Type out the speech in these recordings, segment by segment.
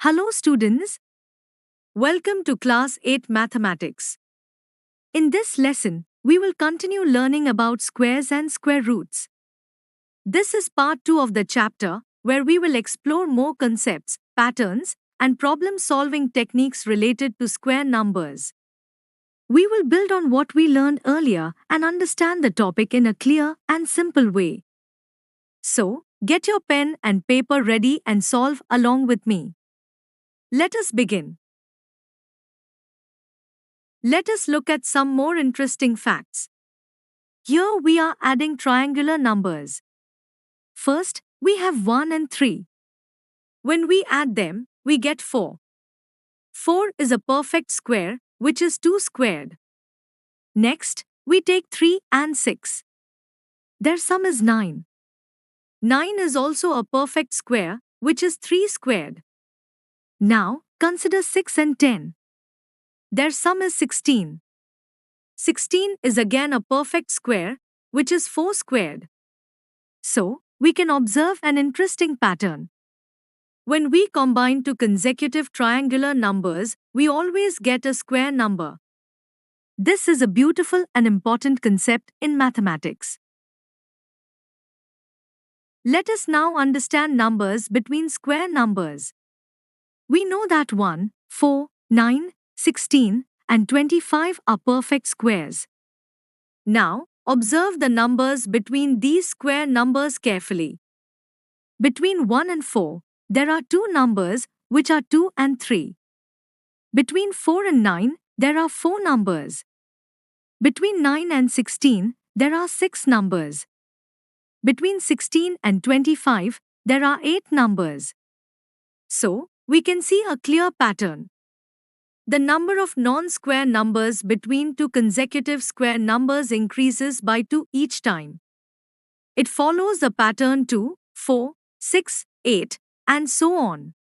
Hello students, welcome to class 8 mathematics. In this lesson, we will continue learning about squares and square roots. This is part 2 of the chapter where we will explore more concepts, patterns, and problem-solving techniques related to square numbers. We will build on what we learned earlier and understand the topic in a clear and simple way. So, get your pen and paper ready and solve along with me. Let us begin. Let us look at some more interesting facts. Here we are adding triangular numbers. First, we have 1 and 3. When we add them, we get 4. 4 is a perfect square, which is 2 squared. Next, we take 3 and 6. Their sum is 9. 9 is also a perfect square, which is 3 squared. Now, consider 6 and 10. Their sum is 16. 16 is again a perfect square, which is 4 squared. So, we can observe an interesting pattern. When we combine two consecutive triangular numbers, we always get a square number. This is a beautiful and important concept in mathematics. Let us now understand numbers between square numbers. We know that 1, 4, 9, 16, and 25 are perfect squares. Now, observe the numbers between these square numbers carefully. Between 1 and 4, there are two numbers which are 2 and 3. Between 4 and 9, there are 4 numbers. Between 9 and 16, there are 6 numbers. Between 16 and 25, there are 8 numbers. So, we can see a clear pattern. The number of non-square numbers between two consecutive square numbers increases by 2 each time. It follows the pattern 2, 4, 6, 8, and so on.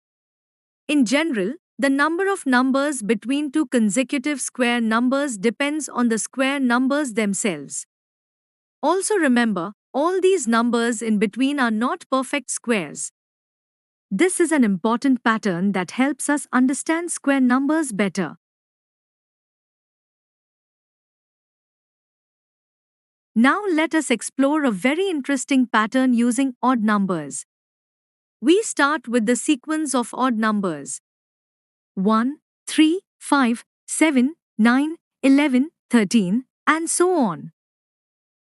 In general, the number of numbers between two consecutive square numbers depends on the square numbers themselves. Also remember, all these numbers in between are not perfect squares. This is an important pattern that helps us understand square numbers better. Now let us explore a very interesting pattern using odd numbers. We start with the sequence of odd numbers. 1, 3, 5, 7, 9, 11, 13, and so on.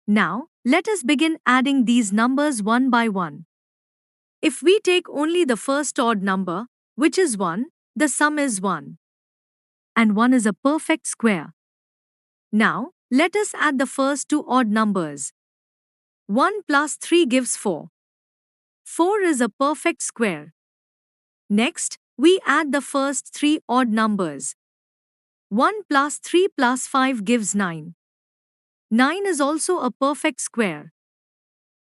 Now, let us begin adding these numbers one by one. If we take only the first odd number, which is 1, the sum is 1. And 1 is a perfect square. Now, let us add the first two odd numbers. 1 plus 3 gives 4. 4 is a perfect square. Next, we add the first three odd numbers. 1 plus 3 plus 5 gives 9. 9 is also a perfect square.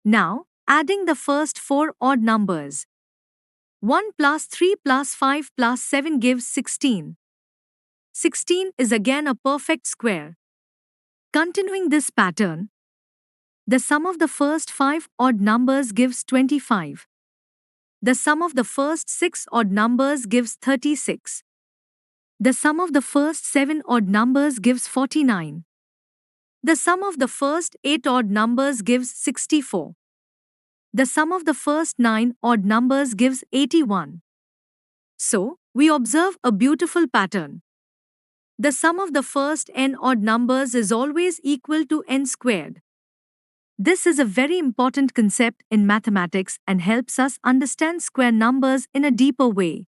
Now, adding the first four odd numbers. 1 plus 3 plus 5 plus 7 gives 16. 16 is again a perfect square. Continuing this pattern, the sum of the first 5 odd numbers gives 25. The sum of the first 6 odd numbers gives 36. The sum of the first 7 odd numbers gives 49. The sum of the first 8 odd numbers gives 64. The sum of the first 9 odd numbers gives 81. So, we observe a beautiful pattern. The sum of the first n odd numbers is always equal to n squared. This is a very important concept in mathematics and helps us understand square numbers in a deeper way.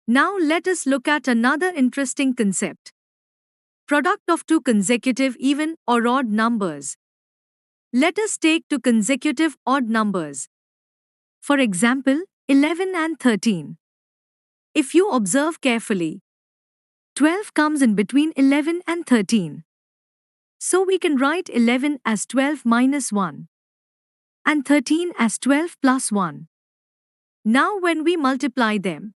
Now let us look at another interesting concept. Product of two consecutive even or odd numbers. Let us take two consecutive odd numbers. For example, 11 and 13. If you observe carefully, 12 comes in between 11 and 13. So we can write 11 as 12 minus 1 and 13 as 12 plus 1. Now when we multiply them,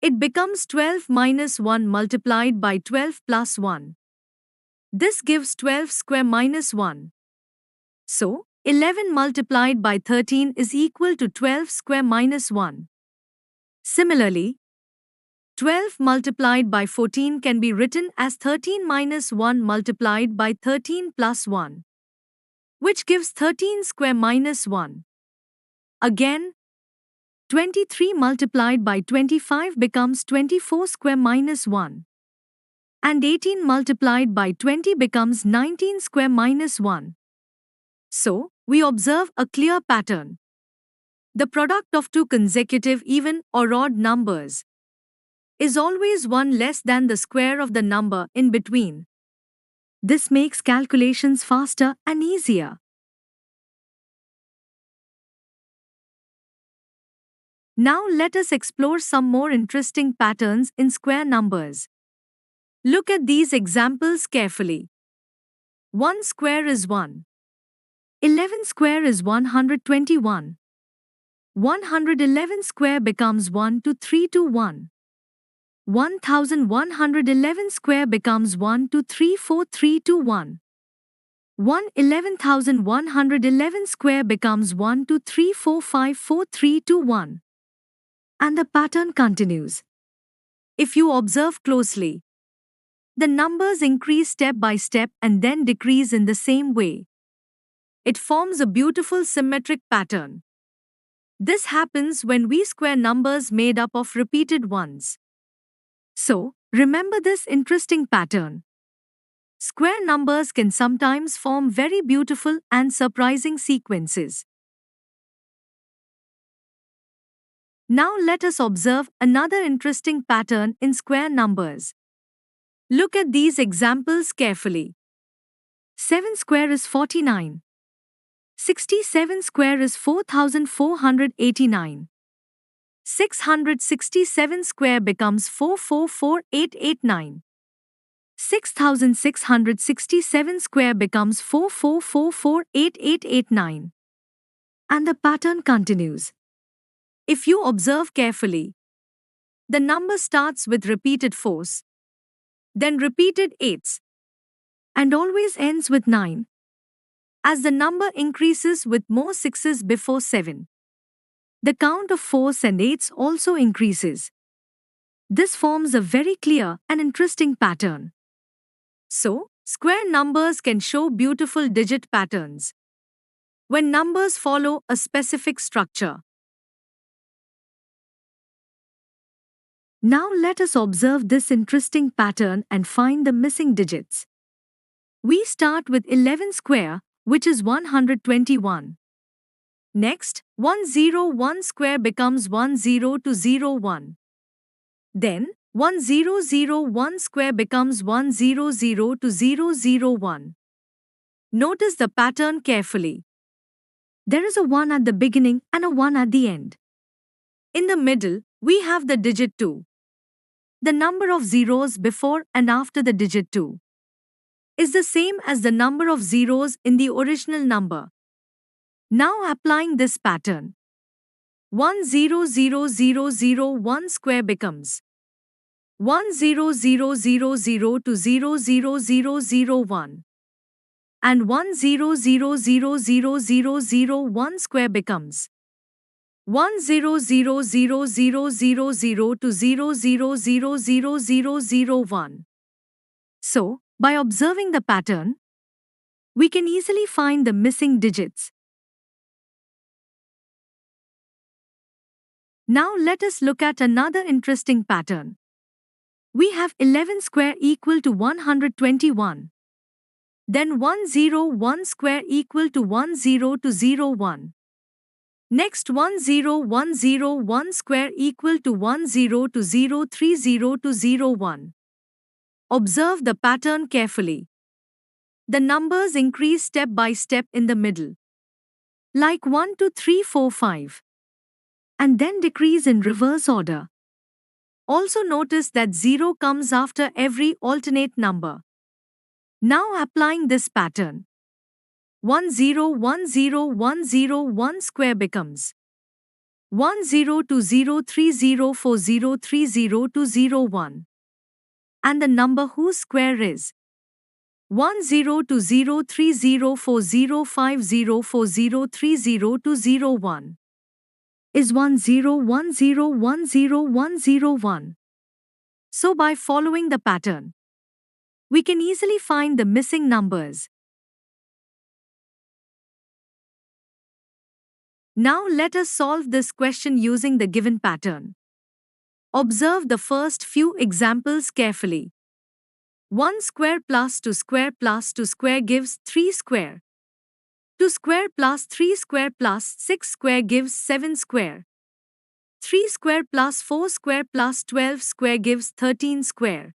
it becomes 12 minus 1 multiplied by 12 plus 1. This gives 12 square minus 1. So, 11 multiplied by 13 is equal to 12 square minus 1. Similarly, 12 multiplied by 14 can be written as 13 minus 1 multiplied by 13 plus 1, which gives 13 square minus 1. Again, 23 multiplied by 25 becomes 24 square minus 1. And 18 multiplied by 20 becomes 19 square minus 1. So, we observe a clear pattern. The product of two consecutive even or odd numbers is always one less than the square of the number in between. This makes calculations faster and easier. Now let us explore some more interesting patterns in square numbers. Look at these examples carefully. 1 square is 1. 11 square is 121. 111 square becomes 1 to 3 to 1. 1111 square becomes 1 to 3 4 3 to 1. 111111 square becomes 1 to 3 4 5 4 3 to 1. And the pattern continues. If you observe closely, the numbers increase step by step and then decrease in the same way. It forms a beautiful symmetric pattern. This happens when we square numbers made up of repeated ones. So, remember this interesting pattern. Square numbers can sometimes form very beautiful and surprising sequences. Now let us observe another interesting pattern in square numbers. Look at these examples carefully. 7 square is 49. 67 square is 4489. 667 square becomes 444889. 6667 square becomes 44448889. And the pattern continues. If you observe carefully, the number starts with repeated 4s, then repeated 8s, and always ends with 9. As the number increases with more 6s before 7, the count of 4s and 8s also increases. This forms a very clear and interesting pattern. So, square numbers can show beautiful digit patterns when numbers follow a specific structure. Now let us observe this interesting pattern and find the missing digits. We start with 11 square, which is 121. Next, 101 square becomes 10201. Then, 1001 square becomes 1002001. Notice the pattern carefully. There is a 1 at the beginning and a 1 at the end. In the middle, we have the digit 2. The number of zeros before and after the digit 2 is the same as the number of zeros in the original number. Now applying this pattern, 10001 square becomes 10000 and 1000001 square becomes 1000000 So, by observing the pattern, we can easily find the missing digits. Now let us look at another interesting pattern. We have 11 square equal to 121. Then 101 square equal to 10201. Next 10101 square equal to 102030201. Observe the pattern carefully. The numbers increase step by step in the middle, like 1 2 3 4 5, and then decrease in reverse order. Also notice that 0 comes after every alternate number. Now applying this pattern, 1010101 square becomes 1020304030201. And the number whose square is 10203040504030 is 1010101001. So by following the pattern, we can easily find the missing numbers. Now let us solve this question using the given pattern. Observe the first few examples carefully. 1 square plus 2 square plus 2 square gives 3 square. 2 square plus 3 square plus 6 square gives 7 square. 3 square plus 4 square plus 12 square gives 13 square.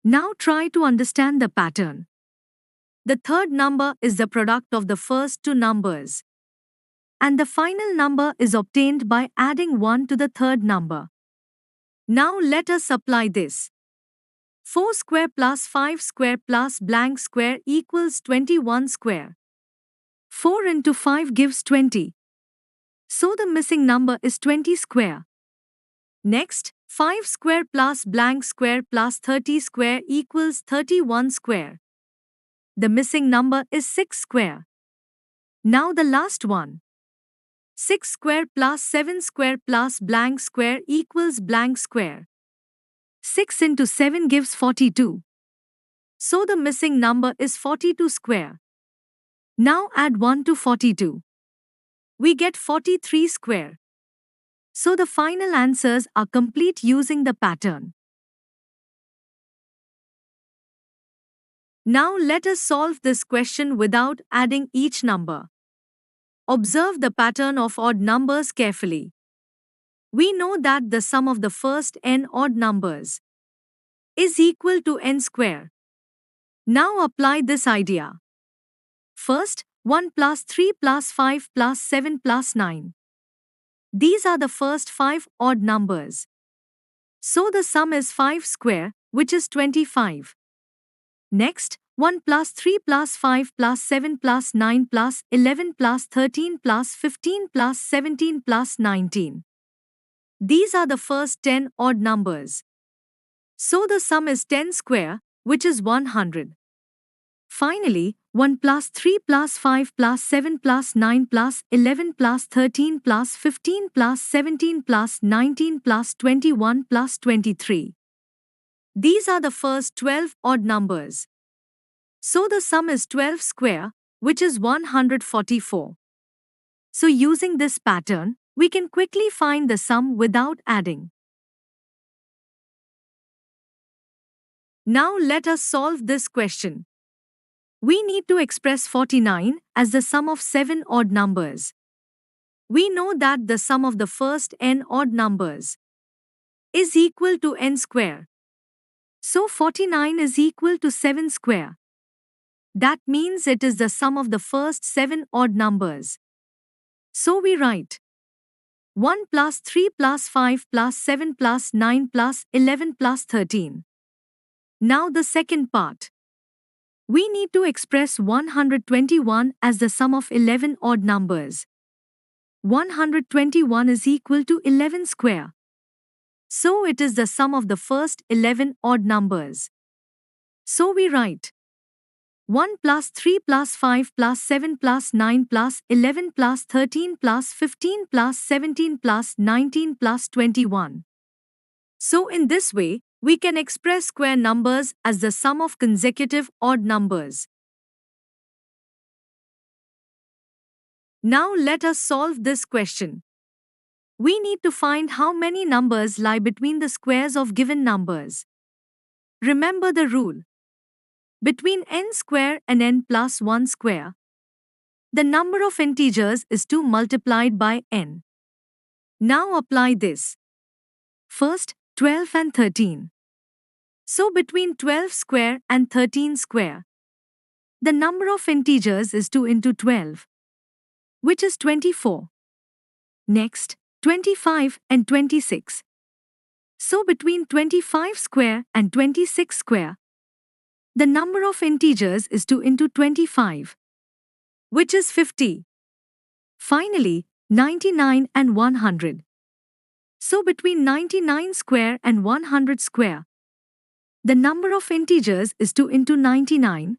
Now try to understand the pattern. The third number is the product of the first two numbers, and the final number is obtained by adding 1 to the third number. Now let us apply this. 4 square plus 5 square plus blank square equals 21 square. 4 into 5 gives 20. So the missing number is 20 square. Next, 5 square plus blank square plus 30 square equals 31 square. The missing number is 6 square. Now the last one. 6 square plus 7 square plus blank square equals blank square. 6 into 7 gives 42. So the missing number is 42 square. Now add 1 to 42. We get 43 square. So the final answers are complete using the pattern. Now let us solve this question without adding each number. Observe the pattern of odd numbers carefully. We know that the sum of the first n odd numbers is equal to n square. Now apply this idea. First, 1 plus 3 plus 5 plus 7 plus 9. These are the first 5 odd numbers. So the sum is 5 square, which is 25. Next, 1 plus 3 plus 5 plus 7 plus 9 plus 11 plus 13 plus 15 plus 17 plus 19. These are the first 10 odd numbers. So the sum is 10 square, which is 100. Finally, 1 plus 3 plus 5 plus 7 plus 9 plus 11 plus 13 plus 15 plus 17 plus 19 plus 21 plus 23. These are the first 12 odd numbers. So the sum is 12 square, which is 144. So using this pattern, we can quickly find the sum without adding. Now let us solve this question. We need to express 49 as the sum of 7 odd numbers. We know that the sum of the first n odd numbers is equal to n square. So 49 is equal to 7 square. That means it is the sum of the first 7 odd numbers. So we write 1 plus 3 plus 5 plus 7 plus 9 plus 11 plus 13. Now the second part. We need to express 121 as the sum of 11 odd numbers. 121 is equal to 11 square. So it is the sum of the first 11 odd numbers. So we write 1 plus 3 plus 5 plus 7 plus 9 plus 11 plus 13 plus 15 plus 17 plus 19 plus 21. So in this way, we can express square numbers as the sum of consecutive odd numbers. Now let us solve this question. We need to find how many numbers lie between the squares of given numbers. Remember the rule. Between n square and n plus 1 square, the number of integers is 2 multiplied by n. Now apply this. First, 12 and 13. So between 12 square and 13 square, the number of integers is 2 into 12, which is 24. Next, 25 and 26. So between 25 square and 26 square, the number of integers is 2 into 25, which is 50. Finally, 99 and 100. So between 99 square and 100 square, The number of integers is 2 into 99,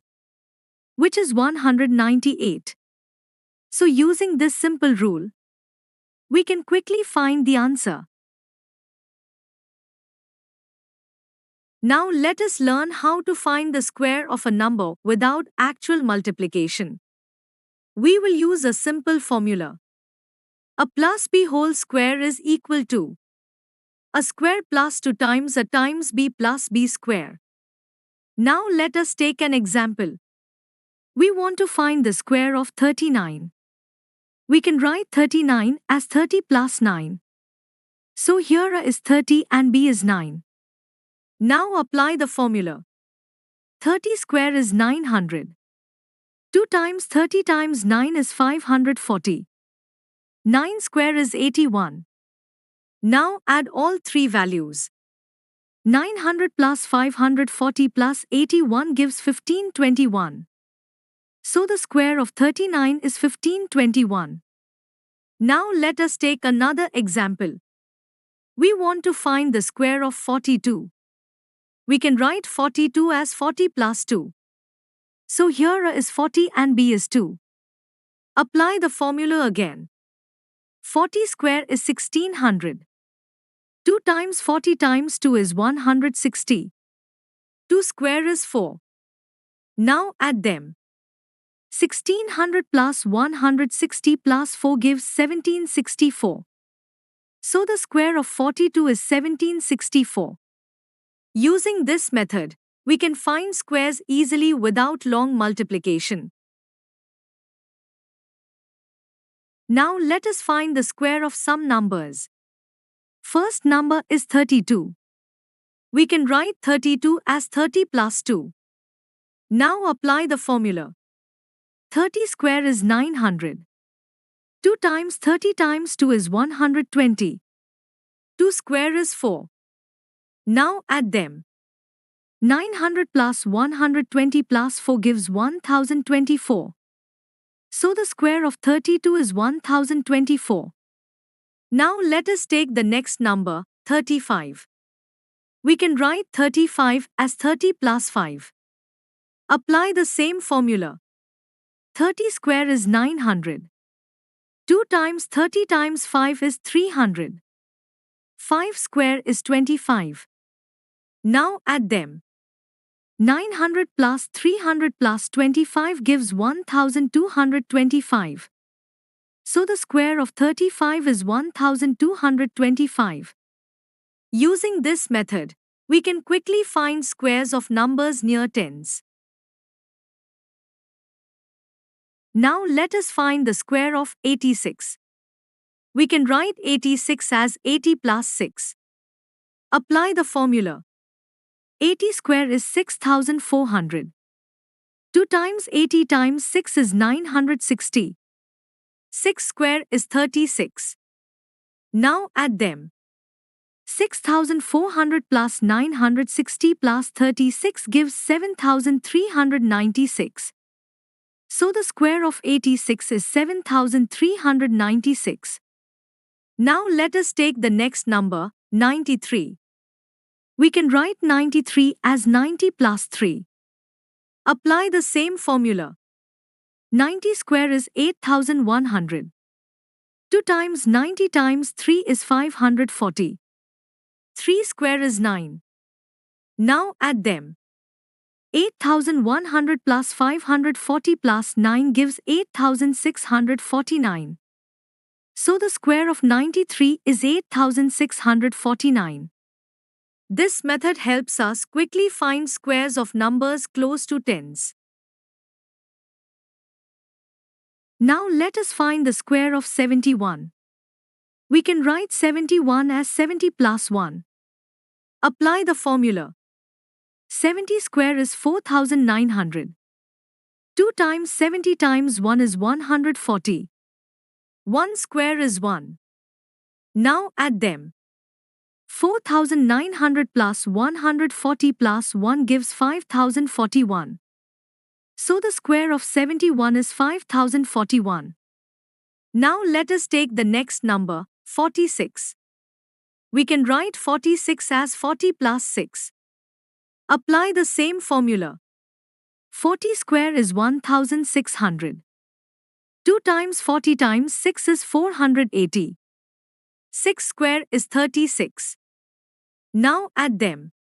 which is 198. So using this simple rule, we can quickly find the answer. Now let us learn how to find the square of a number without actual multiplication. We will use a simple formula. A plus b whole square is equal to a square plus 2 times a times b plus b square. Now let us take an example. We want to find the square of 39. We can write 39 as 30 plus 9. So here a is 30 and b is 9. Now apply the formula. 30 square is 900. 2 times 30 times 9 is 540. 9 square is 81. Now add all three values. 900 plus 540 plus 81 gives 1521. So the square of 39 is 1521. Now let us take another example. We want to find the square of 42. We can write 42 as 40 plus 2. So here a is 40 and b is 2. Apply the formula again. 40 square is 1600. 2 times 40 times 2 is 160. 2 square is 4. Now add them. 1600 plus 160 plus 4 gives 1764. So the square of 42 is 1764. Using this method, we can find squares easily without long multiplication. Now let us find the square of some numbers. First number is 32. We can write 32 as 30 plus 2. Now apply the formula. 30 square is 900. 2 times 30 times 2 is 120. 2 square is 4. Now add them. 900 plus 120 plus 4 gives 1024. So the square of 32 is 1024. Now let us take the next number, 35. We can write 35 as 30 plus 5. Apply the same formula. 30 square is 900. 2 times 30 times 5 is 300. 5 square is 25. Now add them. 900 plus 300 plus 25 gives 1225. So the square of 35 is 1225. Using this method, we can quickly find squares of numbers near tens. Now let us find the square of 86. We can write 86 as 80 plus 6. Apply the formula. 80 square is 6400. 2 times 80 times 6 is 960. 6 square is 36. Now add them. 6400 plus 960 plus 36 gives 7396. So the square of 86 is 7396. Now let us take the next number, 93. We can write 93 as 90 plus 3. Apply the same formula. 90 square is 8100. 2 times 90 times 3 is 540. 3 square is 9. Now add them. 8100 plus 540 plus 9 gives 8649. So the square of 93 is 8649. This method helps us quickly find squares of numbers close to tens. Now let us find the square of 71. We can write 71 as 70 plus 1. Apply the formula. 70 square is 4900. 2 times 70 times 1 is 140. 1 square is 1. Now add them. 4900 plus 140 plus 1 gives 5041. So the square of 71 is 5041. Now let us take the next number, 46. We can write 46 as 40 plus 6. Apply the same formula. 40 square is 1600. 2 times 40 times 6 is 480. 6 square is 36. Now add them.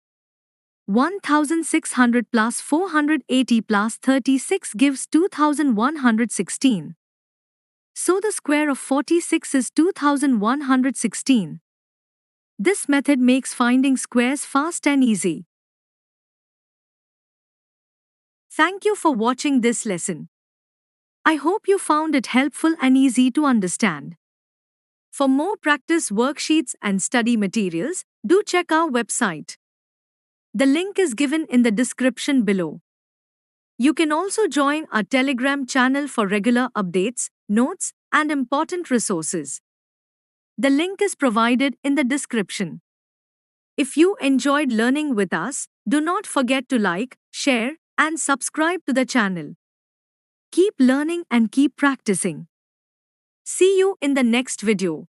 1600 plus 480 plus 36 gives 2116. So the square of 46 is 2116. This method makes finding squares fast and easy. Thank you for watching this lesson. I hope you found it helpful and easy to understand. For more practice worksheets and study materials, do check our website. The link is given in the description below. You can also join our Telegram channel for regular updates, notes, and important resources. The link is provided in the description. If you enjoyed learning with us, do not forget to like, share, and subscribe to the channel. Keep learning and keep practicing. See you in the next video.